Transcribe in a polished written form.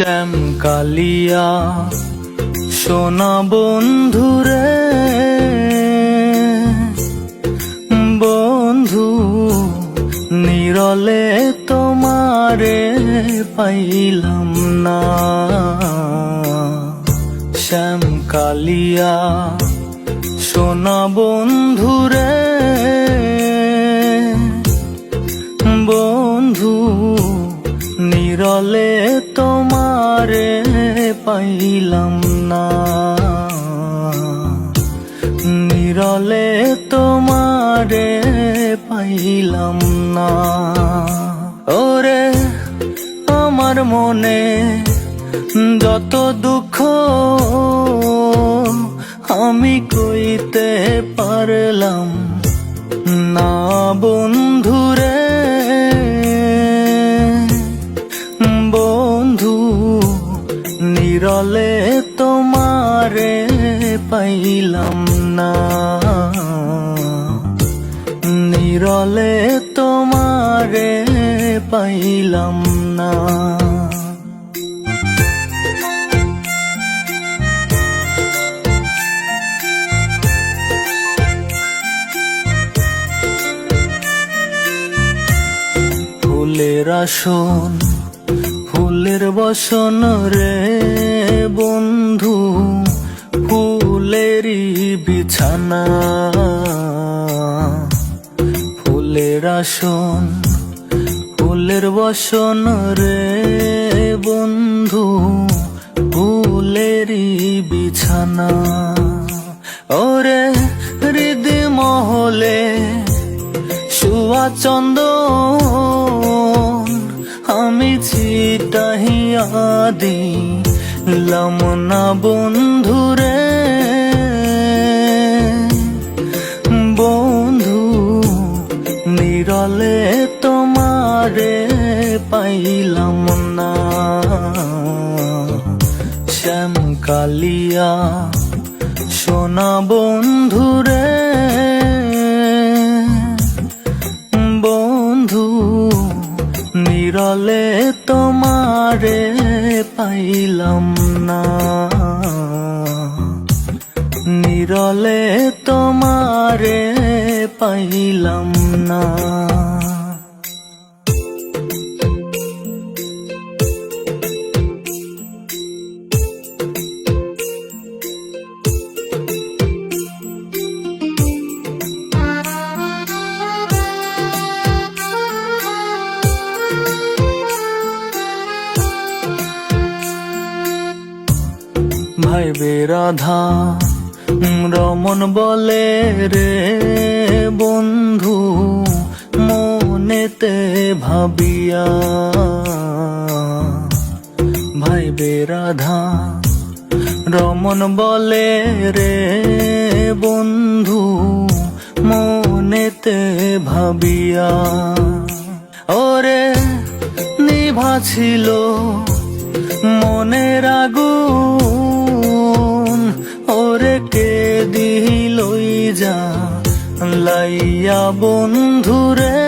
শ্যাম কালিয়া সোনা বন্ধুরে, বন্ধু নিরলে তোমারে পাইলাম না। শ্যাম কালিয়া সোনা বন্ধুরে, বন্ধু নিরলে তোমারে পাইলাম না। নিরলে তোমারে পাইলাম না। ওরে আমার মনে যত দুঃখ আমি কইতে পারলাম না বন্ধুরে, বন্ধু নিরলে তোমারে পাইলাম না। নিরলে তোমারে পাইলাম না। ফুলের আসন ফুলের বসন রে বন্ধু, ফুলেরই বিছানা। ফুলের আসন ফুলের বসন রে বন্ধু, ফুলেরই বিছানা। ওরে হৃদি মহলে শুয়া চন্দন আমি ছিটাহিয়া দিলাম না বন্ধুরে, বন্ধু নিরলে তোমারে পাইলাম না। শ্যাম কালিয়া সোনা বন্ধুরে, বন্ধু নিরলে তোমারে পাইলাম না। নিরলে তোমারে পাইলাম না। ভাই বেরাধা রমন বলে রে বন্ধু মনেতে ভাবিয়া। ভাই বেরাধা রমন বলে রে বন্ধু মনেতে ভাবিয়া। ওরে নিভা ছিল মনের আগুন, ওরে কে দিলই যা লাইয়া বন্ধুরে,